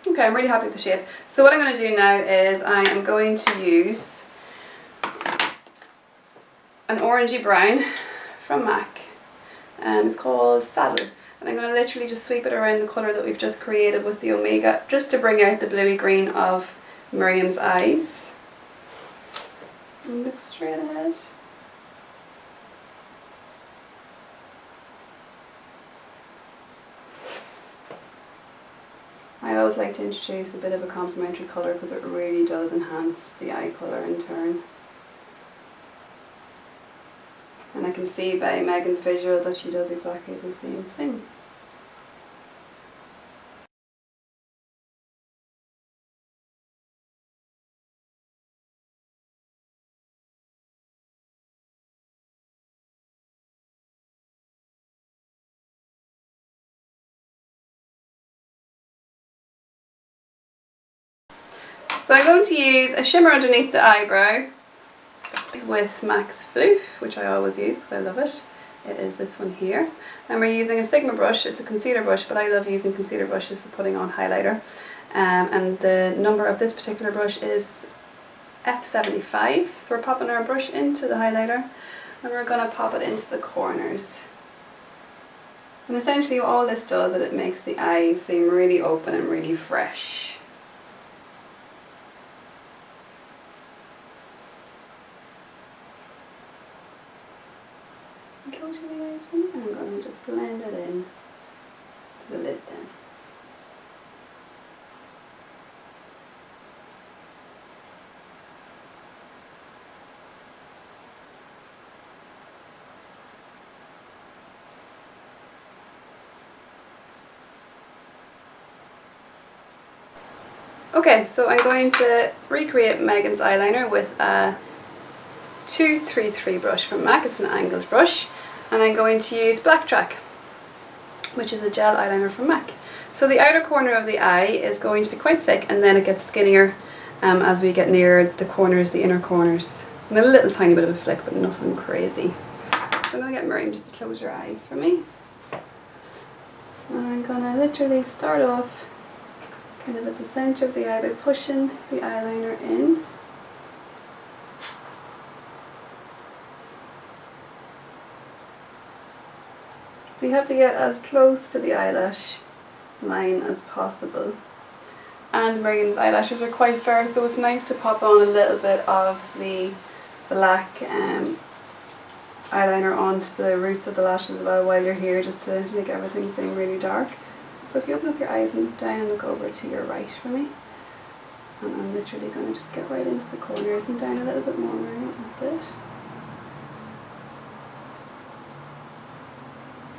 Okay, I'm really happy with the shape. So what I'm going to do now is I am going to use an orangey brown from MAC. It's called Saddle. And I'm going to literally just sweep it around the colour that we've just created with the Omega, just to bring out the bluey green of Miriam's eyes. And look straight ahead. I always like to introduce a bit of a complementary colour because it really does enhance the eye colour in turn. And I can see by Megan's visuals that she does exactly the same thing. So I'm going to use a shimmer underneath the eyebrow with MAC's Floof, which I always use because I love it. It is this one here. And we're using a Sigma brush. It's a concealer brush, but I love using concealer brushes for putting on highlighter. And the number of this particular brush is F75. So we're popping our brush into the highlighter and we're going to pop it into the corners. And essentially all this does is it makes the eyes seem really open and really fresh. Close your eyes for me. I'm going to just blend it in to the lid then. Okay, so I'm going to recreate Megan's eyeliner with a 233 brush from MAC. It's an angled brush, and I'm going to use Black Track, which is a gel eyeliner from MAC. So the outer corner of the eye is going to be quite thick, and then it gets skinnier as we get near the corners, the inner corners. And a little tiny bit of a flick, but nothing crazy. So I'm going to get Miriam just to close your eyes for me. And I'm going to literally start off kind of at the centre of the eye by pushing the eyeliner in. So you have to get as close to the eyelash line as possible. And Miriam's eyelashes are quite fair, so it's nice to pop on a little bit of the black eyeliner onto the roots of the lashes as well while you're here, just to make everything seem really dark. So if you open up your eyes and down and look over to your right for me. And I'm literally going to just get right into the corners and down a little bit more, Miriam. That's it.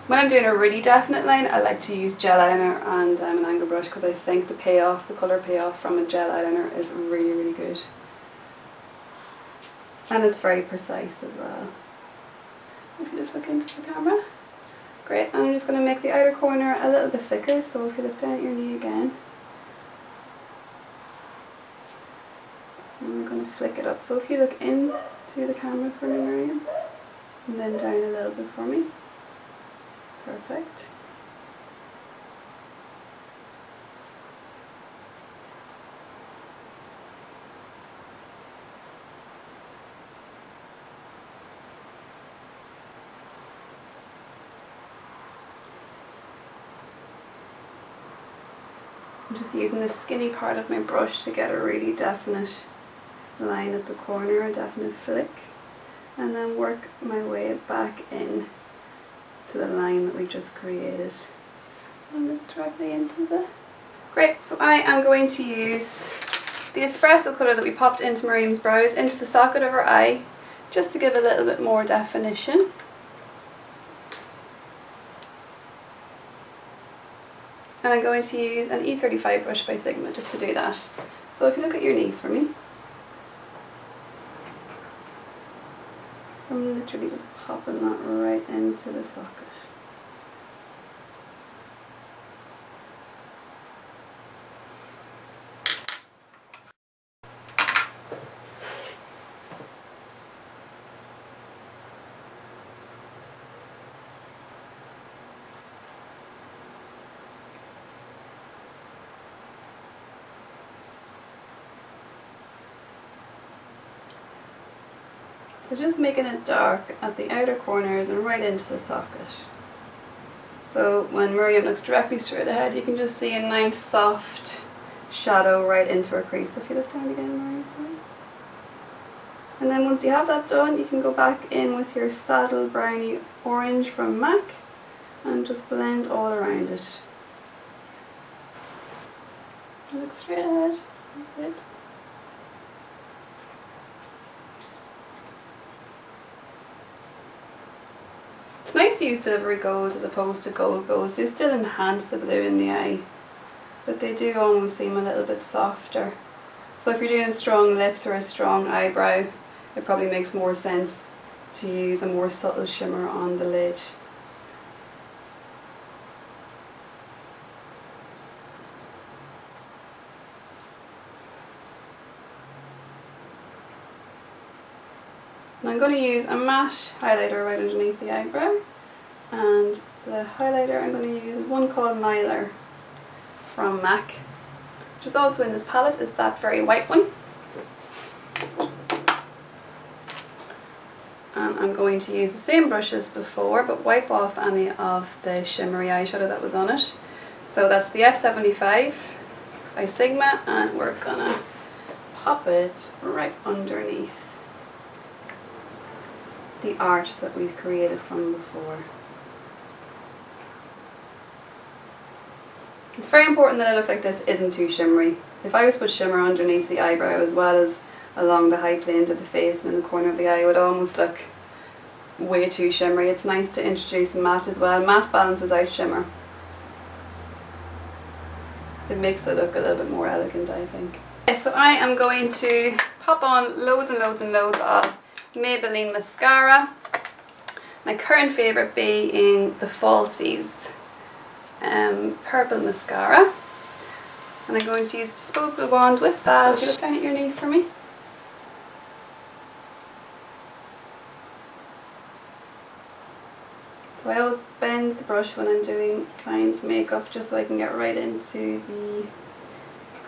When I'm doing a really definite line, I like to use gel eyeliner and an angle brush because I think the payoff, the colour payoff from a gel eyeliner is really, really good. And it's very precise as well. If you just look into the camera. Great, and I'm just going to make the outer corner a little bit thicker, so if you look down at your knee again. And we're going to flick it up, so if you look into the camera for me, Miriam, and then down a little bit for me. Perfect. I'm just using the skinny part of my brush to get a really definite line at the corner, a definite flick, and then work my way back in to the line that we just created. And look directly into the... Great, so I am going to use the espresso colour that we popped into Miriam's brows into the socket of her eye, just to give a little bit more definition. And I'm going to use an E35 brush by Sigma just to do that. So if you look at your knee for me. So I'm literally just popping that right into the socket. So just making it dark at the outer corners and right into the socket. So when Miriam looks directly straight ahead, you can just see a nice soft shadow right into her crease. If you look down again, Miriam, for me. And then once you have that done, you can go back in with your Saddle Brownie Orange from MAC and just blend all around it. Look straight ahead, that's it. It's nice to use silvery golds as opposed to gold golds. They still enhance the blue in the eye, but they do almost seem a little bit softer. So if you're doing strong lips or a strong eyebrow, it probably makes more sense to use a more subtle shimmer on the lid. And I'm going to use a matte highlighter right underneath the eyebrow, and the highlighter I'm going to use is one called Eyeliner from MAC, which is also in this palette. It's that very white one. And I'm going to use the same brush as before, but wipe off any of the shimmery eyeshadow that was on it. So that's the F75 by Sigma, and we're gonna pop it right underneath the art that we've created from before. It's very important that a look like this isn't too shimmery. If I was to put shimmer underneath the eyebrow as well as along the high planes of the face and in the corner of the eye, it would almost look way too shimmery. It's nice to introduce matte as well. Matte balances out shimmer. It makes it look a little bit more elegant, I think. Okay, so I am going to pop on loads and loads and loads of Maybelline mascara. My current favourite being the Falsies purple mascara. And I'm going to use a disposable wand with that. So if you look down at your knee for me. So I always bend the brush when I'm doing clients' makeup just so I can get right into the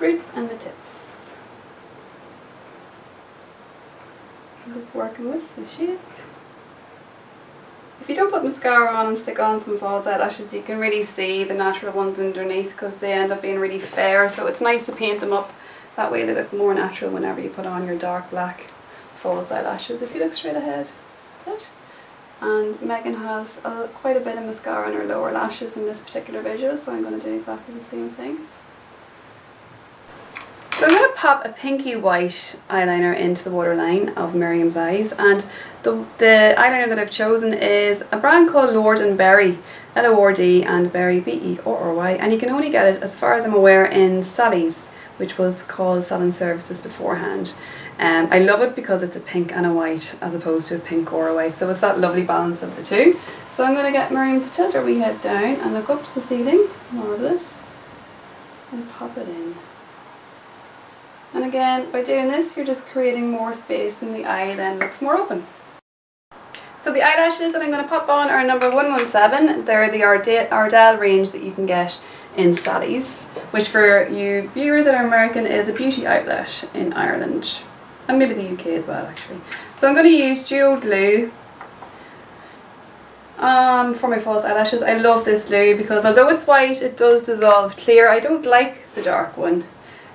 roots and the tips. I'm just working with the shape. If you don't put mascara on and stick on some false eyelashes, you can really see the natural ones underneath because they end up being really fair, so it's nice to paint them up. That way they look more natural whenever you put on your dark black false eyelashes. If you look straight ahead, that's it. And Megan has quite a bit of mascara on her lower lashes in this particular video, so I'm going to do exactly the same thing. So I'm going to pop a pinky white eyeliner into the waterline of Miriam's eyes, and the eyeliner that I've chosen is a brand called Lord & Berry, L-O-R-D and Berry, B-E-R-R-Y, and you can only get it, as far as I'm aware, in Sally's, which was called Salon Services beforehand. I love it because it's a pink and a white as opposed to a pink or a white, so it's that lovely balance of the two. So I'm going to get Miriam to tilt her wee head down and look up to the ceiling, marvellous, and pop it in. And again, by doing this, you're just creating more space and the eye then looks more open. So the eyelashes that I'm going to pop on are number 117. They're the Ardell range that you can get in Sally's, which for you viewers that are American is a beauty outlet in Ireland. And maybe the UK as well, actually. So I'm going to use Duo Glue for my false eyelashes. I love this glue because although it's white, it does dissolve clear. I don't like the dark one.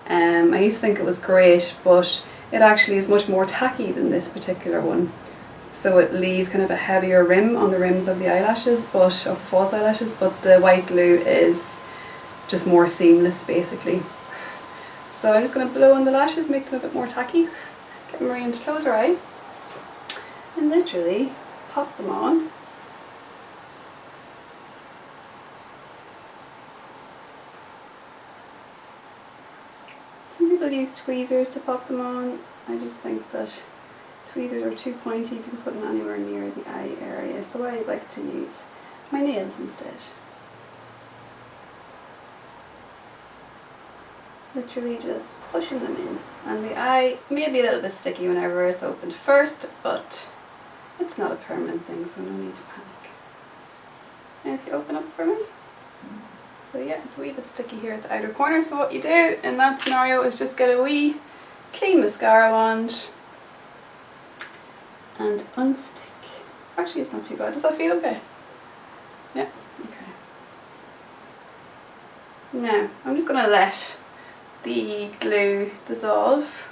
I used to think it was great, but it actually is much more tacky than this particular one. So it leaves kind of a heavier rim on the rims of the eyelashes, but of the false eyelashes, but the white glue is just more seamless basically. So I'm just going to blow on the lashes, make them a bit more tacky. Get Miriam to close her eye and literally pop them on. Some people use tweezers to pop them on. I just think that tweezers are too pointy to be putting anywhere near the eye area, so I like to use my nails instead. Literally just pushing them in, and the eye may be a little bit sticky whenever it's opened first, but it's not a permanent thing, so no need to panic. And if you open up for me, so yeah, it's a wee bit sticky here at the outer corner, so what you do in that scenario is just get a wee clean mascara wand and unstick. Actually, it's not too bad. Does that feel okay? Yeah, okay. Now, I'm just going to let the glue dissolve.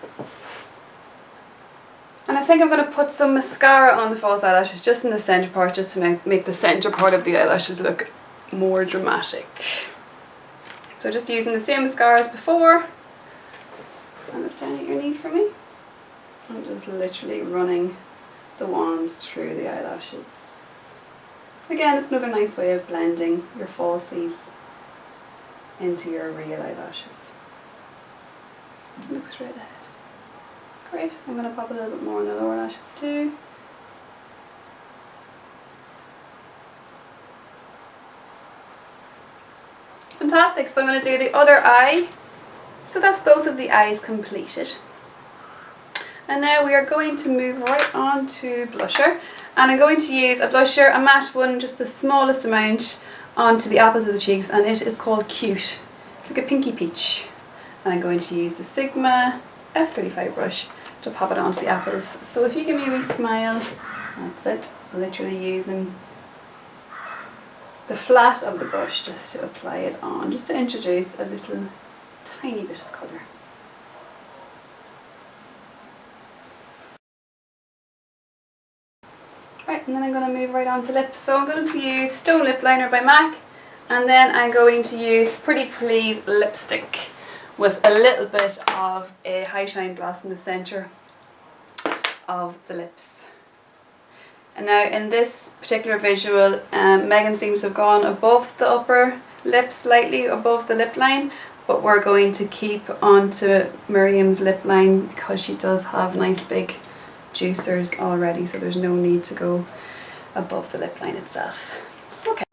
And I think I'm going to put some mascara on the false eyelashes just in the centre part, just to make the centre part of the eyelashes look more dramatic. So just using the same mascara as before. And look down at your knee for me. I'm just literally running the wands through the eyelashes. Again, it's another nice way of blending your falsies into your real eyelashes. Look straight ahead. Great, I'm going to pop a little bit more on the lower lashes too. Fantastic, so I'm going to do the other eye. So that's both of the eyes completed. And now we are going to move right on to blusher. And I'm going to use a blusher, a matte one, just the smallest amount, onto the apples of the cheeks, and it is called Cute. It's like a pinky peach. And I'm going to use the Sigma F35 brush to pop it onto the apples. So if you give me a wee smile, that's it. Literally using the flat of the brush just to apply it on, just to introduce a little tiny bit of colour. Right, and then I'm going to move right on to lips. So I'm going to use Stone Lip Liner by MAC, and then I'm going to use Pretty Please lipstick with a little bit of a high shine gloss in the centre of the lips. And now in this particular visual, Megan seems to have gone above the upper lip, slightly above the lip line, but we're going to keep onto Miriam's lip line because she does have nice big juicers already, so there's no need to go above the lip line itself. Okay.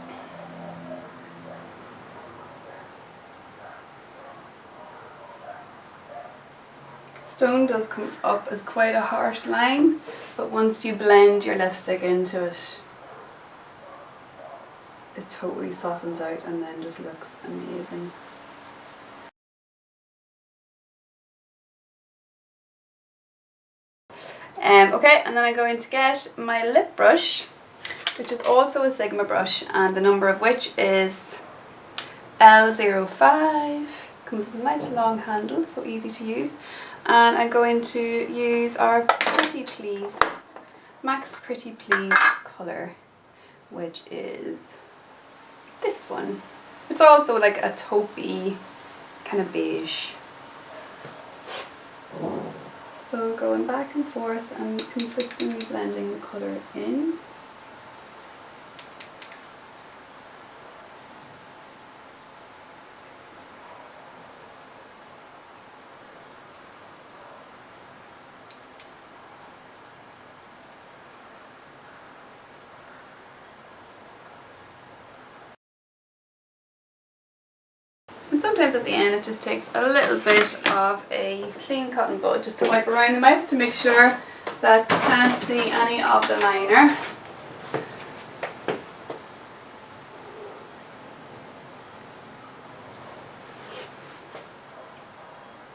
Stone does come up as quite a harsh line, but once you blend your lipstick into it, it totally softens out and then just looks amazing. Okay, and then I'm going to get my lip brush, which is also a Sigma brush, and the number of which is L05. Comes with a nice long handle, so easy to use. And I'm going to use our Pretty Please, MAC's Pretty Please colour, which is this one. It's also like a taupey kind of beige. So going back and forth and consistently blending the colour in. And sometimes at the end it just takes a little bit of a clean cotton bud just to wipe around the mouth to make sure that you can't see any of the liner.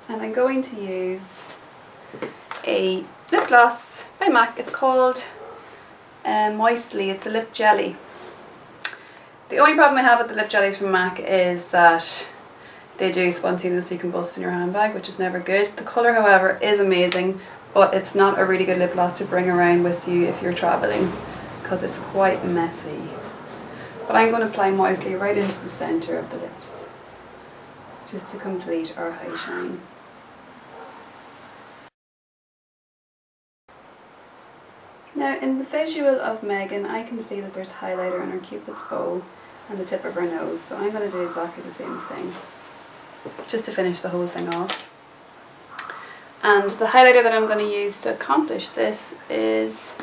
And I'm going to use a lip gloss by MAC. It's called Moistly. It's a lip jelly. The only problem I have with the lip jellies from MAC is that they do spontaneously combust in your handbag, which is never good. The colour, however, is amazing, but it's not a really good lip gloss to bring around with you if you're travelling because it's quite messy. But I'm going to apply Moistly right into the centre of the lips just to complete our high shine. Now in the visual of Megan, I can see that there's highlighter on her cupid's bow and the tip of her nose, so I'm going to do exactly the same thing just to finish the whole thing off. And the highlighter that I'm going to use to accomplish this is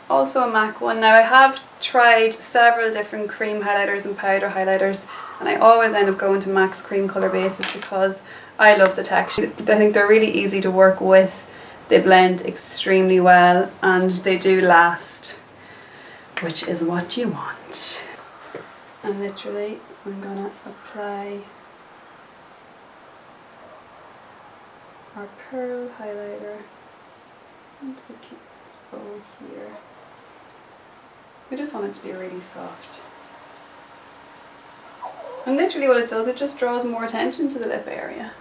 also a MAC one. Now I have tried several different cream highlighters and powder highlighters, and I always end up going to MAC's cream colour bases because I love the texture. I think they're really easy to work with, they blend extremely well, and they do last, which is what you want. And literally I'm going to apply our pearl highlighter into the cupid's go here. We just want it to be really soft. And literally what it does, it just draws more attention to the lip area.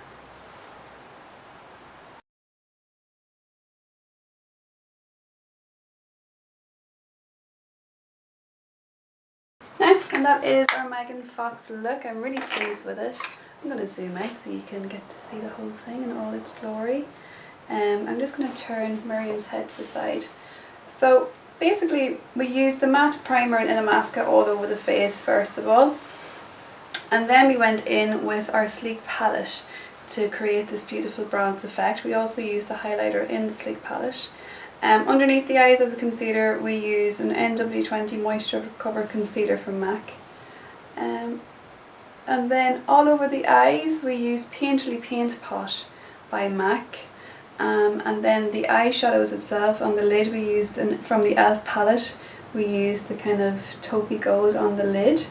Now, and that is our Megan Fox look. I'm really pleased with it. I'm going to zoom out so you can get to see the whole thing in all its glory. I'm just going to turn Miriam's head to the side. So basically we used the matte primer and Illamasqua all over the face first of all. And then we went in with our sleek palette to create this beautiful bronze effect. We also used the highlighter in the sleek palette. Underneath the eyes as a concealer we used an NW20 Moisture Cover Concealer from MAC. And then all over the eyes we used Painterly Paint Pot by MAC. And then the eyeshadows itself on the lid we used from the e.l.f. palette. We used the kind of taupey gold on the lid.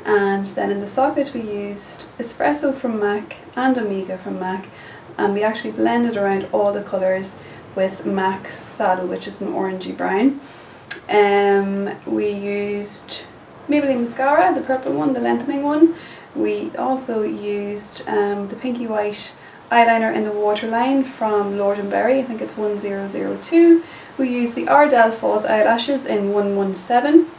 And then in the socket we used Espresso from MAC and Omega from MAC, and we actually blended around all the colours with MAC's Saddle, which is an orangey brown. We used Maybelline Mascara, the purple one, the lengthening one. We also used the pinky white eyeliner in the waterline from Lord & Berry, I think it's 1002. We used the Ardell Falls eyelashes in 117.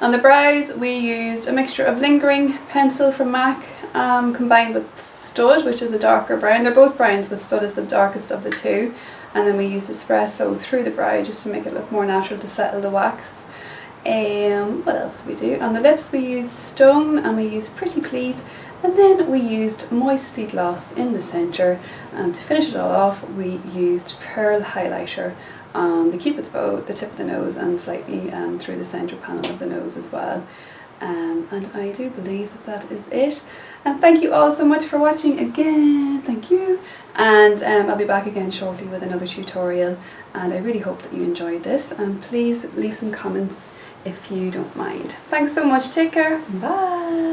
On the brows we used a mixture of Lingering pencil from MAC combined with Stud, which is a darker brown. They're both browns, but Stud is the darkest of the two. And then we used Espresso through the brow just to make it look more natural to settle the wax. What else did we do? On the lips we used Stone and we used Pretty Please. And then we used Moisty Gloss in the centre. And to finish it all off we used Pearl Highlighter on the Cupid's bow, the tip of the nose, and slightly through the centre panel of the nose as well. And I do believe that is it. And thank you all so much for watching again. Thank you. And I'll be back again shortly with another tutorial. And I really hope that you enjoyed this. And please leave some comments if you don't mind. Thanks so much. Take care. Bye.